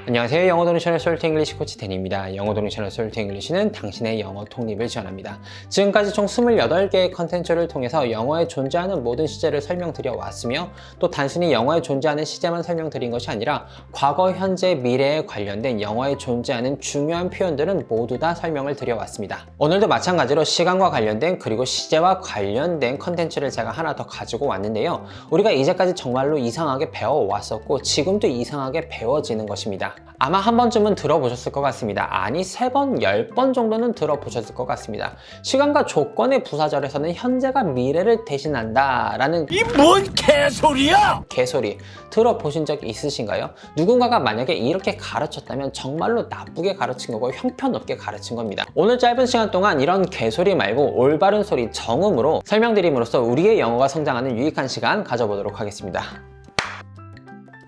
안녕하세요. 영어도는 채널 솔트 잉글리시 코치 댄입니다. 영어도는 채널 솔트 잉글리시는 당신의 영어 독립을 지원합니다. 지금까지 총 28개의 컨텐츠를 통해서 영어에 존재하는 모든 시제를 설명드려 왔으며 또 단순히 영어에 존재하는 시제만 설명드린 것이 아니라 과거, 현재, 미래에 관련된 영어에 존재하는 중요한 표현들은 모두 다 설명을 드려 왔습니다. 오늘도 마찬가지로 시간과 관련된 그리고 시제와 관련된 컨텐츠를 제가 하나 더 가지고 왔는데요. 우리가 이제까지 정말로 이상하게 배워왔었고 지금도 이상하게 배워지는 것입니다. 아마 한 번쯤은 들어보셨을 것 같습니다. 아니 3번, 10번 정도는 들어보셨을 것 같습니다. 시간과 조건의 부사절에서는 현재가 미래를 대신한다 라는 이 뭔 개소리야! 개소리 들어보신 적 있으신가요? 누군가가 만약에 이렇게 가르쳤다면 정말로 나쁘게 가르친 거고 형편없게 가르친 겁니다. 오늘 짧은 시간 동안 이런 개소리 말고 올바른 소리 정음으로 설명드림으로써 우리의 영어가 성장하는 유익한 시간 가져보도록 하겠습니다.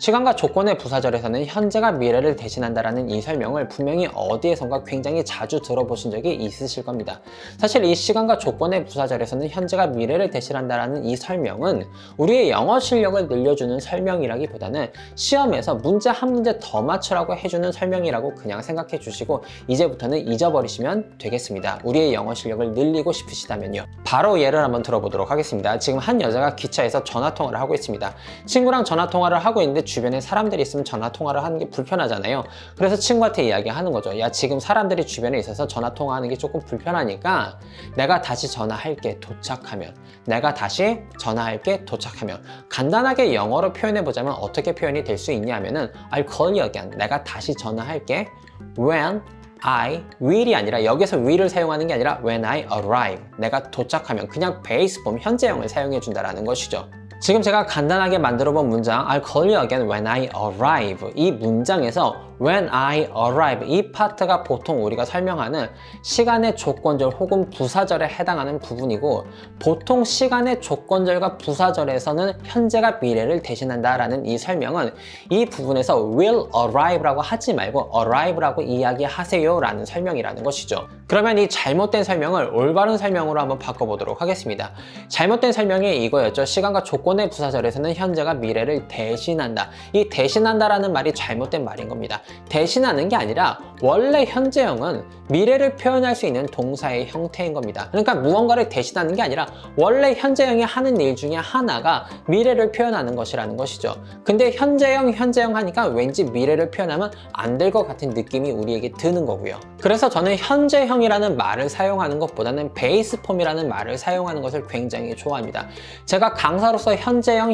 시간과 조건의 부사절에서는 현재가 미래를 대신한다라는 이 설명을 분명히 어디에선가 굉장히 자주 들어보신 적이 있으실 겁니다. 사실 이 시간과 조건의 부사절에서는 현재가 미래를 대신한다라는 이 설명은 우리의 영어 실력을 늘려주는 설명이라기보다는 시험에서 문제 한 문제 더 맞추라고 해주는 설명이라고 그냥 생각해 주시고 이제부터는 잊어버리시면 되겠습니다. 우리의 영어 실력을 늘리고 싶으시다면요. 바로 예를 한번 들어보도록 하겠습니다. 지금 한 여자가 기차에서 전화통화를 하고 있습니다. 친구랑 전화통화를 하고 있는데 주변에 사람들이 있으면 전화통화를 하는 게 불편하잖아요. 그래서 친구한테 이야기하는 거죠. 야, 지금 사람들이 주변에 있어서 전화통화하는 게 조금 불편하니까 내가 다시 전화할게 도착하면, 내가 다시 전화할게 도착하면. 간단하게 영어로 표현해보자면 어떻게 표현이 될 수 있냐면은 I'll call you again. 내가 다시 전화할게 when I will이 아니라 여기서 will을 사용하는 게 아니라 when I arrive. 내가 도착하면 그냥 베이스 폼 현재형을 사용해 준다라는 것이죠. 지금 제가 간단하게 만들어 본 문장 I'll call you again when I arrive 이 문장에서 when I arrive 이 파트가 보통 우리가 설명하는 시간의 조건절 혹은 부사절에 해당하는 부분이고 보통 시간의 조건절과 부사절에서는 현재가 미래를 대신한다 라는 이 설명은 이 부분에서 will arrive라고 하지 말고 arrive라고 이야기하세요 라는 설명이라는 것이죠. 그러면 이 잘못된 설명을 올바른 설명으로 한번 바꿔보도록 하겠습니다. 잘못된 설명이 이거였죠. 시간과 조건의 부사절에서는 현재가 미래를 대신한다. 이 대신한다라는 말이 잘못된 말인 겁니다. 대신하는 게 아니라 원래 현재형은 미래를 표현할 수 있는 동사의 형태인 겁니다. 그러니까 무언가를 대신하는 게 아니라 원래 현재형이 하는 일 중에 하나가 미래를 표현하는 것이라는 것이죠. 근데 현재형 하니까 왠지 미래를 표현하면 안 될 것 같은 느낌이 우리에게 드는 거고요. 그래서 저는 현재형이라는 말을 사용하는 것보다는 베이스 폼이라는 말을 사용하는 것을 굉장히 좋아합니다. 제가 강사로서 현재형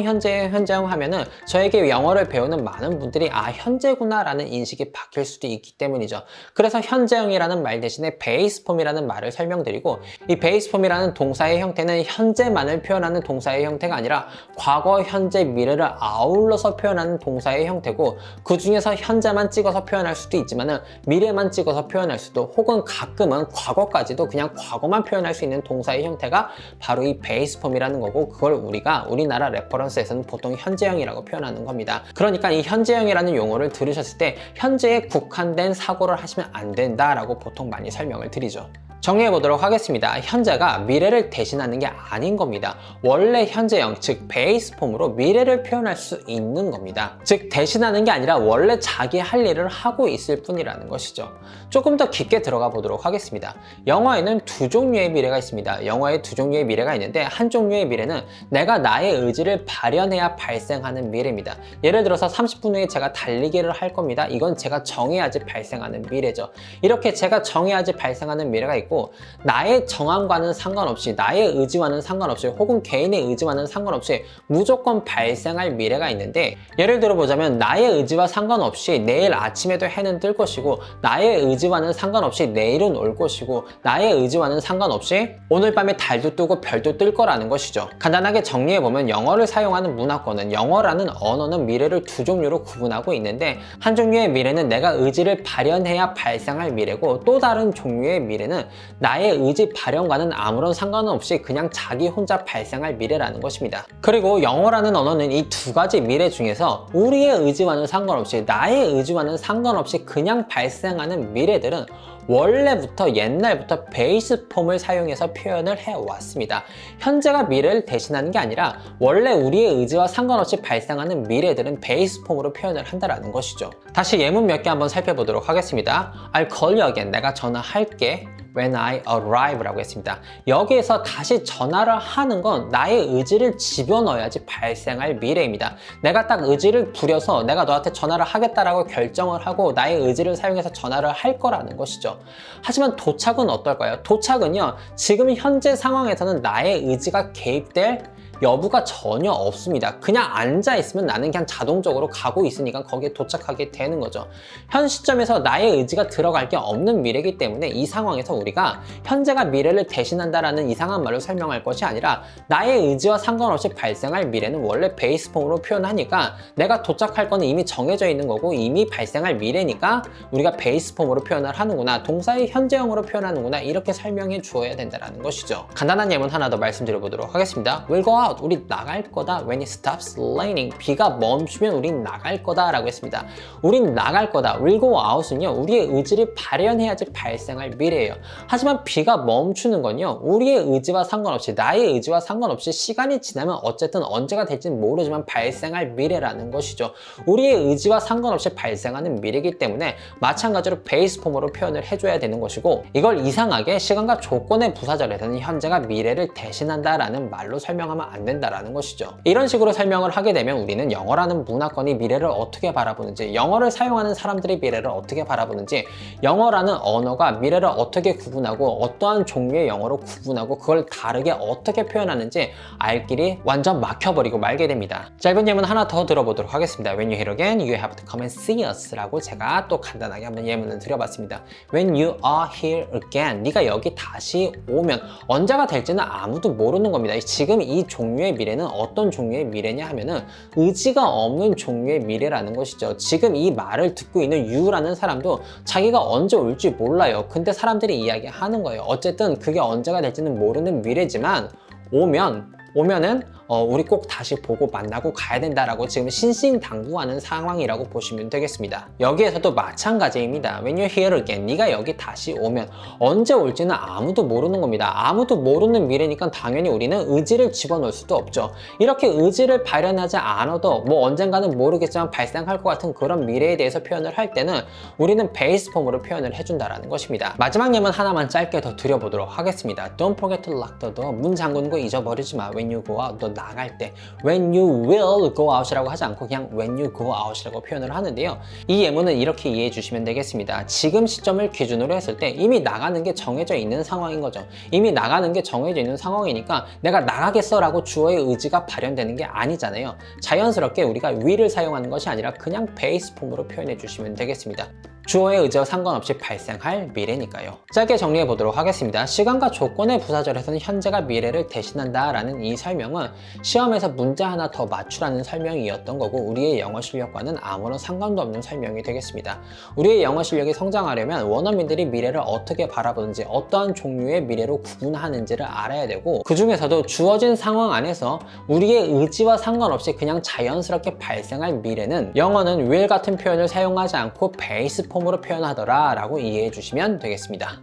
하면은 저에게 영어를 배우는 많은 분들이 아 현재구나 라는 인식이 바뀔 수도 있기 때문이죠. 그래서 현재형이라는 말 대신에 베이스 폼이라는 말을 설명드리고 이 베이스 폼이라는 동사의 형태는 현재만을 표현하는 동사의 형태가 아니라 과거, 현재, 미래를 아울러서 표현하는 동사의 형태고 그 중에서 현재만 찍어서 표현할 수도 있지만은 미래만 찍어서 표현할 수도 혹은 가끔은 과거까지도 그냥 과거만 표현할 수 있는 동사의 형태가 바로 이 베이스 폼이라는 거고 그걸 우리가 우리나라 레퍼런스에서는 보통 현재형이라고 표현하는 겁니다. 그러니까 이 현재형이라는 용어를 들으셨을 때 현재에 국한된 사고를 하시면 안 된다라고 보통 많이 설명을 드리죠. 정리해 보도록 하겠습니다. 현재가 미래를 대신하는 게 아닌 겁니다. 원래 현재형, 즉 베이스 폼으로 미래를 표현할 수 있는 겁니다. 즉 대신하는 게 아니라 원래 자기 할 일을 하고 있을 뿐이라는 것이죠. 조금 더 깊게 들어가 보도록 하겠습니다. 영어에는 두 종류의 미래가 있습니다. 영어에 두 종류의 미래가 있는데 한 종류의 미래는 내가 나의 의지를 발현해야 발생하는 미래입니다. 예를 들어서 30분 후에 제가 달리기를 할 겁니다. 이건 제가 정해야지 발생하는 미래죠. 이렇게 제가 정해야지 발생하는 미래가 있고 나의 정함과는 상관없이 나의 의지와는 상관없이 혹은 개인의 의지와는 상관없이 무조건 발생할 미래가 있는데 예를 들어보자면 나의 의지와 상관없이 내일 아침에도 해는 뜰 것이고 나의 의지와는 상관없이 내일은 올 것이고 나의 의지와는 상관없이 오늘 밤에 달도 뜨고 별도 뜰 거라는 것이죠. 간단하게 정리해보면 영어를 사용하는 문화권은 영어라는 언어는 미래를 두 종류로 구분하고 있는데 한 종류의 미래는 내가 의지를 발현해야 발생할 미래고 또 다른 종류의 미래는 나의 의지 발현과는 아무런 상관없이 그냥 자기 혼자 발생할 미래라는 것입니다. 그리고 영어라는 언어는 이 두 가지 미래 중에서 우리의 의지와는 상관없이, 나의 의지와는 상관없이 그냥 발생하는 미래들은 원래부터 옛날부터 베이스 폼을 사용해서 표현을 해왔습니다. 현재가 미래를 대신하는 게 아니라 원래 우리의 의지와 상관없이 발생하는 미래들은 베이스 폼으로 표현을 한다는 것이죠. 다시 예문 몇 개 한번 살펴보도록 하겠습니다. I'll call you again. 내가 전화할게. When I arrive 라고 했습니다. 여기에서 다시 전화를 하는 건 나의 의지를 집어넣어야지 발생할 미래입니다. 내가 딱 의지를 부려서 내가 너한테 전화를 하겠다라고 결정을 하고 나의 의지를 사용해서 전화를 할 거라는 것이죠. 하지만 도착은 어떨까요? 도착은요, 지금 현재 상황에서는 나의 의지가 개입될 여부가 전혀 없습니다. 그냥 앉아있으면 나는 그냥 자동적으로 가고 있으니까 거기에 도착하게 되는 거죠. 현 시점에서 나의 의지가 들어갈 게 없는 미래이기 때문에 이 상황에서 우리가 현재가 미래를 대신한다라는 이상한 말로 설명할 것이 아니라 나의 의지와 상관없이 발생할 미래는 원래 베이스 폼으로 표현하니까 내가 도착할 거는 이미 정해져 있는 거고 이미 발생할 미래니까 우리가 베이스 폼으로 표현을 하는구나, 동사의 현재형으로 표현하는구나, 이렇게 설명해 주어야 된다는 것이죠. 간단한 예문 하나 더 말씀드려보도록 하겠습니다. We'll go out. 우리 나갈 거다. When it stops raining. 비가 멈추면 우린 나갈 거다 라고 했습니다. 우린 나갈 거다. We'll go out은요, 우리의 의지를 발현해야지 발생할 미래예요. 하지만 비가 멈추는 건요, 우리의 의지와 상관없이, 나의 의지와 상관없이 시간이 지나면 어쨌든 언제가 될지는 모르지만 발생할 미래라는 것이죠. 우리의 의지와 상관없이 발생하는 미래이기 때문에 마찬가지로 베이스 폼으로 표현을 해줘야 되는 것이고, 이걸 이상하게 시간과 조건의 부사절에서는 현재가 미래를 대신한다라는 말로 설명하면 안 된다라는 것이죠. 이런 식으로 설명을 하게 되면 우리는 영어라는 문화권이 미래를 어떻게 바라보는지, 영어를 사용하는 사람들이 미래를 어떻게 바라보는지, 영어라는 언어가 미래를 어떻게 구분하고 어떠한 종류의 영어로 구분하고 그걸 다르게 어떻게 표현하는지 알 길이 완전 막혀버리고 말게 됩니다. 짧은 예문 하나 더 들어보도록 하겠습니다. When you hear again, you have to come and see us 라고 제가 또 간단하게 한번 예문을 드려봤습니다. When you are here again, 네가 여기 다시 오면, 언제가 될지는 아무도 모르는 겁니다. 지금 이 종류의 미래는 어떤 종류의 미래냐 하면은 의지가 없는 종류의 미래라는 것이죠. 지금 이 말을 듣고 있는 you라는 사람도 자기가 언제 올지 몰라요. 근데 사람들이 이야기하는 거예요. 어쨌든 그게 언제가 될지는 모르는 미래지만 오면은 우리 꼭 다시 보고 만나고 가야 된다라고 지금 신신당부하는 상황이라고 보시면 되겠습니다. 여기에서도 마찬가지입니다. When you hear again, 네가 여기 다시 오면, 언제 올지는 아무도 모르는 겁니다. 아무도 모르는 미래니까 당연히 우리는 의지를 집어넣을 수도 없죠. 이렇게 의지를 발현하지 않아도 뭐 언젠가는 모르겠지만 발생할 것 같은 그런 미래에 대해서 표현을 할 때는 우리는 베이스 폼으로 표현을 해준다라는 것입니다. 마지막 예문 하나만 짧게 더 드려보도록 하겠습니다. Don't forget to lock the door. 문 잠그는 거 잊어버리지 마. When you go out, 너 나갈 때 when you will go out이라고 하지 않고 그냥 when you go out이라고 표현을 하는데요. 이 예문은 이렇게 이해해 주시면 되겠습니다. 지금 시점을 기준으로 했을 때 이미 나가는 게 정해져 있는 상황인 거죠. 이미 나가는 게 정해져 있는 상황이니까 내가 나가겠어 라고 주어의 의지가 발현되는 게 아니잖아요. 자연스럽게 우리가 will을 사용하는 것이 아니라 그냥 베이스 폼으로 표현해 주시면 되겠습니다. 주어의 의지와 상관없이 발생할 미래니까요. 짧게 정리해 보도록 하겠습니다. 시간과 조건의 부사절에서는 현재가 미래를 대신한다 라는 이 설명은 시험에서 문제 하나 더 맞추라는 설명이었던 거고, 우리의 영어 실력과는 아무런 상관도 없는 설명이 되겠습니다. 우리의 영어 실력이 성장하려면 원어민들이 미래를 어떻게 바라보는지, 어떠한 종류의 미래로 구분하는지를 알아야 되고, 그 중에서도 주어진 상황 안에서 우리의 의지와 상관없이 그냥 자연스럽게 발생할 미래는 영어는 will 같은 표현을 사용하지 않고 베이스 폼으로 표현하더라 라고 이해해 주시면 되겠습니다.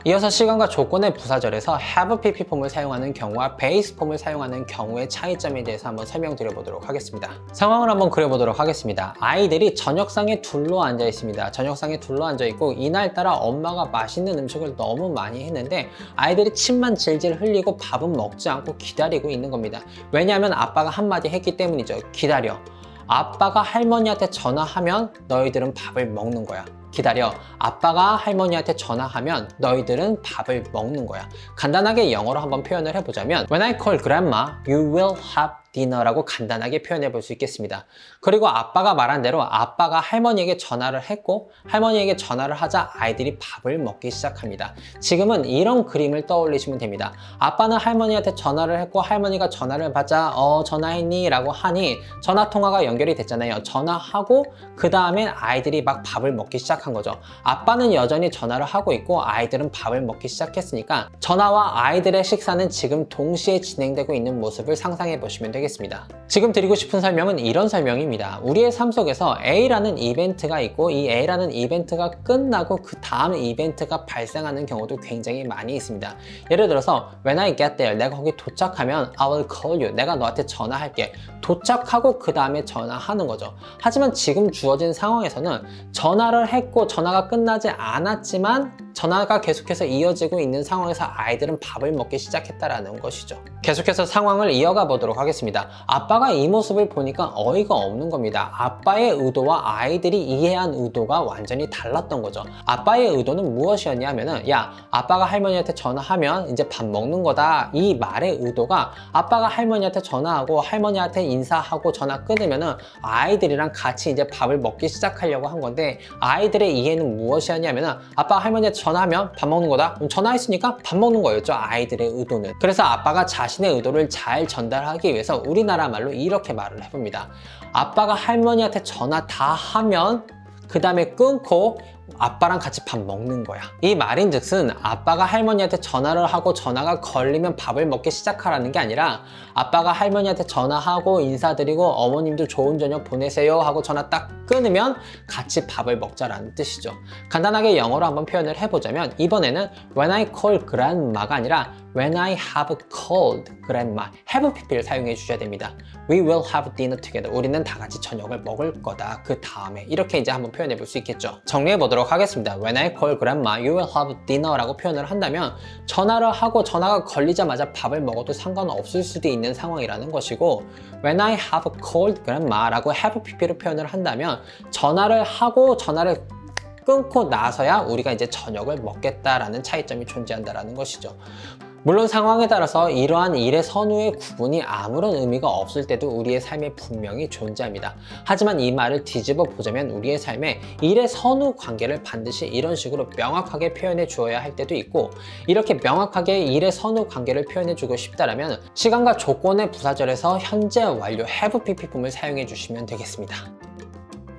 이어서 시간과 조건의 부사절에서 have pp 폼을 사용하는 경우와 base 폼을 사용하는 경우의 차이점에 대해서 한번 설명드려 보도록 하겠습니다. 상황을 한번 그려보도록 하겠습니다. 아이들이 저녁상에 둘러 앉아 있습니다. 저녁상에 둘러 앉아 있고 이날따라 엄마가 맛있는 음식을 너무 많이 했는데 아이들이 침만 질질 흘리고 밥은 먹지 않고 기다리고 있는 겁니다. 왜냐하면 아빠가 한마디 했기 때문이죠. 기다려. 아빠가 할머니한테 전화하면 너희들은 밥을 먹는 거야. 기다려. 아빠가 할머니한테 전화하면 너희들은 밥을 먹는 거야. 간단하게 영어로 한번 표현을 해보자면 When I call grandma, you will have dinner라고 간단하게 표현해 볼 수 있겠습니다. 그리고 아빠가 말한 대로 아빠가 할머니에게 전화를 했고 할머니에게 전화를 하자 아이들이 밥을 먹기 시작합니다. 지금은 이런 그림을 떠올리시면 됩니다. 아빠는 할머니한테 전화를 했고 할머니가 전화를 받자 전화했니? 라고 하니 전화 통화가 연결이 됐잖아요. 전화하고 그 다음에 아이들이 막 밥을 먹기 시작한 거죠. 아빠는 여전히 전화를 하고 있고 아이들은 밥을 먹기 시작했으니까 전화와 아이들의 식사는 지금 동시에 진행되고 있는 모습을 상상해 보시면 되겠습니다. 지금 드리고 싶은 설명은 이런 설명입니다. 우리의 삶 속에서 A라는 이벤트가 있고 이 A라는 이벤트가 끝나고 그 다음 이벤트가 발생하는 경우도 굉장히 많이 있습니다. 예를 들어서 When I get there, 내가 거기 도착하면 I will call you, 내가 너한테 전화할게. 도착하고 그 다음에 전화하는 거죠. 하지만 지금 주어진 상황에서는 전화를 했고 전화가 끝나지 않았지만 전화가 계속해서 이어지고 있는 상황에서 아이들은 밥을 먹기 시작했다라는 것이죠. 계속해서 상황을 이어가 보도록 하겠습니다. 아빠가 이 모습을 보니까 어이가 없는 겁니다. 아빠의 의도와 아이들이 이해한 의도가 완전히 달랐던 거죠. 아빠의 의도는 무엇이었냐면은 야, 아빠가 할머니한테 전화하면 이제 밥 먹는 거다. 이 말의 의도가 아빠가 할머니한테 전화하고 할머니한테 인사하고 전화 끊으면은 아이들이랑 같이 이제 밥을 먹기 시작하려고 한 건데 아이들의 이해는 무엇이었냐면은 아빠가 할머니한테 전화하면 밥 먹는 거다. 그럼 전화했으니까 밥 먹는 거였죠. 아이들의 의도는. 그래서 아빠가 자신의 의도를 잘 전달하기 위해서 우리나라 말로 이렇게 말을 해봅니다. 아빠가 할머니한테 전화 다 하면 그 다음에 끊고 아빠랑 같이 밥 먹는 거야. 이 말인즉슨 아빠가 할머니한테 전화를 하고 전화가 걸리면 밥을 먹기 시작하라는 게 아니라 아빠가 할머니한테 전화하고 인사드리고 어머님도 좋은 저녁 보내세요 하고 전화 딱 끊으면 같이 밥을 먹자라는 뜻이죠. 간단하게 영어로 한번 표현을 해보자면 이번에는 When I call grandma가 아니라 When I have called grandma, have pp를 사용해 주셔야 됩니다. We will have dinner together. 우리는 다 같이 저녁을 먹을 거다. 그 다음에 이렇게 이제 한번 표현해 볼 수 있겠죠. 정리해 보도록 하겠습니다. When I call grandma, you will have dinner 라고 표현을 한다면 전화를 하고 전화가 걸리자마자 밥을 먹어도 상관없을 수도 있는 상황이라는 것이고 When I have called grandma 라고 have pp로 표현을 한다면 전화를 하고 전화를 끊고 나서야 우리가 이제 저녁을 먹겠다라는 차이점이 존재한다라는 것이죠. 물론 상황에 따라서 이러한 일의 선후의 구분이 아무런 의미가 없을 때도 우리의 삶에 분명히 존재합니다. 하지만 이 말을 뒤집어 보자면 우리의 삶에 일의 선후 관계를 반드시 이런 식으로 명확하게 표현해 주어야 할 때도 있고 이렇게 명확하게 일의 선후 관계를 표현해 주고 싶다라면 시간과 조건의 부사절에서 현재 완료 have pp 품을 사용해 주시면 되겠습니다.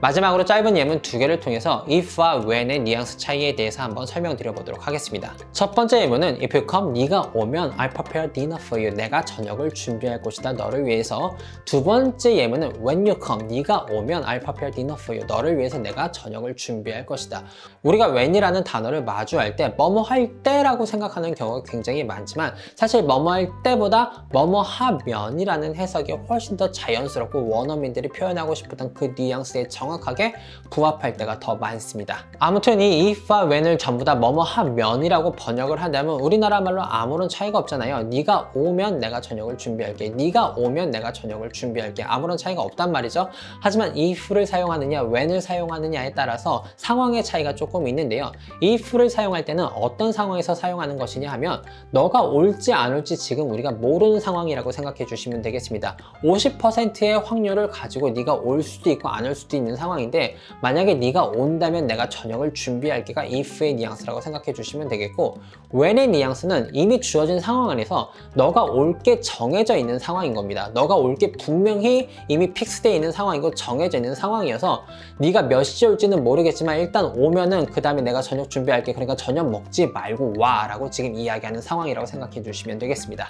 마지막으로 짧은 예문 두 개를 통해서 if와 when의 뉘앙스 차이에 대해서 한번 설명드려 보도록 하겠습니다. 첫 번째 예문은 If you come, 네가 오면 I'll prepare dinner for you. 내가 저녁을 준비할 것이다. 너를 위해서. 두 번째 예문은 When you come, 네가 오면 I'll prepare dinner for you. 너를 위해서 내가 저녁을 준비할 것이다. 우리가 when이라는 단어를 마주할 때 뭐뭐 할 때라고 생각하는 경우가 굉장히 많지만 사실 뭐뭐 할 때보다 뭐뭐 하면이라는 해석이 훨씬 더 자연스럽고 원어민들이 표현하고 싶었던 그 뉘앙스에 정확하게 부합할 때가 더 많습니다. 아무튼 이 if와 when을 전부 다 뭐뭐 하면이라고 번역을 한다면 우리나라 말로 아무런 차이가 없잖아요. 네가 오면 내가 저녁을 준비할게. 네가 오면 내가 저녁을 준비할게. 아무런 차이가 없단 말이죠. 하지만 if를 사용하느냐 when을 사용하느냐에 따라서 상황의 차이가 조금 있는데요. if를 사용할 때는 어떤 상황에서 사용하는 것이냐 하면 너가 올지 안 올지 지금 우리가 모르는 상황이라고 생각해 주시면 되겠습니다. 50%의 확률을 가지고 네가 올 수도 있고 안 올 수도 있는 상황인데 만약에 네가 온다면 내가 저녁을 준비할게가 if의 뉘앙스라고 생각해 주시면 되겠고 when의 뉘앙스는 이미 주어진 상황 안에서 너가 올 게 정해져 있는 상황인 겁니다. 너가 올 게 분명히 이미 픽스되어 있는 상황이고 정해져 있는 상황이어서 네가 몇 시에 올지는 모르겠지만 일단 오면은 그 다음에 내가 저녁 준비할게. 그러니까 저녁 먹지 말고 와 라고 지금 이야기하는 상황이라고 생각해 주시면 되겠습니다.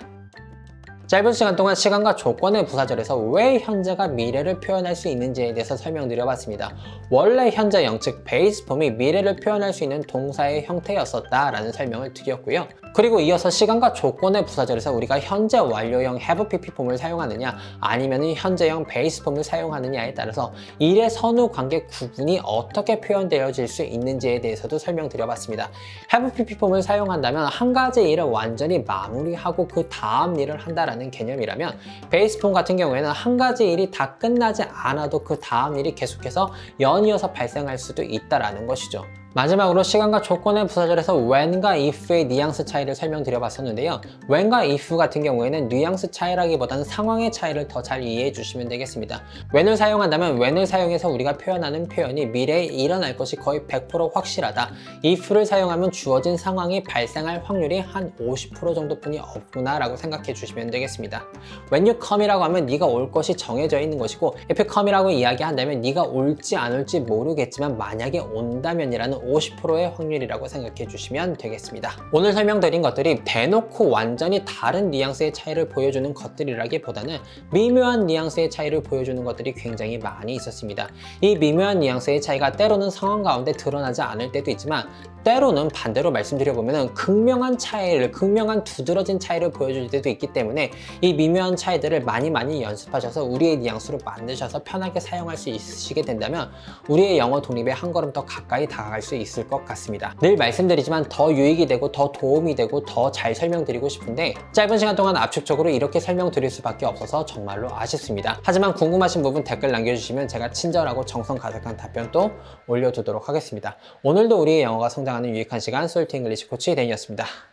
짧은 시간 동안 시간과 조건의 부사절에서 왜 현재가 미래를 표현할 수 있는지에 대해서 설명드려봤습니다. 원래 현재형, 즉 베이스 폼이 미래를 표현할 수 있는 동사의 형태였었다라는 설명을 드렸고요. 그리고 이어서 시간과 조건의 부사절에서 우리가 현재 완료형 have pp 폼을 사용하느냐 아니면 현재형 베이스 폼을 사용하느냐에 따라서 일의 선후 관계 구분이 어떻게 표현되어질 수 있는지에 대해서도 설명드려봤습니다. have pp 폼을 사용한다면 한 가지 일을 완전히 마무리하고 그 다음 일을 한다라는 개념이라면 베이스 폼 같은 경우에는 한 가지 일이 다 끝나지 않아도 그 다음 일이 계속해서 연이어서 발생할 수도 있다라는 것이죠. 마지막으로 시간과 조건의 부사절에서 when과 if의 뉘앙스 차이를 설명드려 봤었는데요. when과 if 같은 경우에는 뉘앙스 차이라기보다는 상황의 차이를 더 잘 이해해 주시면 되겠습니다. when을 사용한다면 when을 사용해서 우리가 표현하는 표현이 미래에 일어날 것이 거의 100% 확실하다. if를 사용하면 주어진 상황이 발생할 확률이 한 50% 정도뿐이 없구나 라고 생각해 주시면 되겠습니다. when you come이라고 하면 네가 올 것이 정해져 있는 것이고 if you come이라고 이야기한다면 네가 올지 안 올지 모르겠지만 만약에 온다면이라는 50%의 확률이라고 생각해 주시면 되겠습니다. 오늘 설명드린 것들이 대놓고 완전히 다른 뉘앙스의 차이를 보여주는 것들이라기보다는 미묘한 뉘앙스의 차이를 보여주는 것들이 굉장히 많이 있었습니다. 이 미묘한 뉘앙스의 차이가 때로는 상황 가운데 드러나지 않을 때도 있지만 때로는 반대로 말씀드려보면 극명한 차이를, 극명한 두드러진 차이를 보여줄 때도 있기 때문에 이 미묘한 차이들을 많이 연습하셔서 우리의 뉘앙스로 만드셔서 편하게 사용할 수 있으시게 된다면 우리의 영어 독립에 한 걸음 더 가까이 다가갈 수 있을 것 같습니다. 늘 말씀드리지만 더 유익이 되고 더 도움이 되고 더 잘 설명드리고 싶은데 짧은 시간 동안 압축적으로 이렇게 설명드릴 수밖에 없어서 정말로 아쉽습니다. 하지만 궁금하신 부분 댓글 남겨주시면 제가 친절하고 정성 가득한 답변 또 올려두도록 하겠습니다. 오늘도 우리의 영어가 성장하는 유익한 시간 솔트 잉글리시 코치 데니였습니다.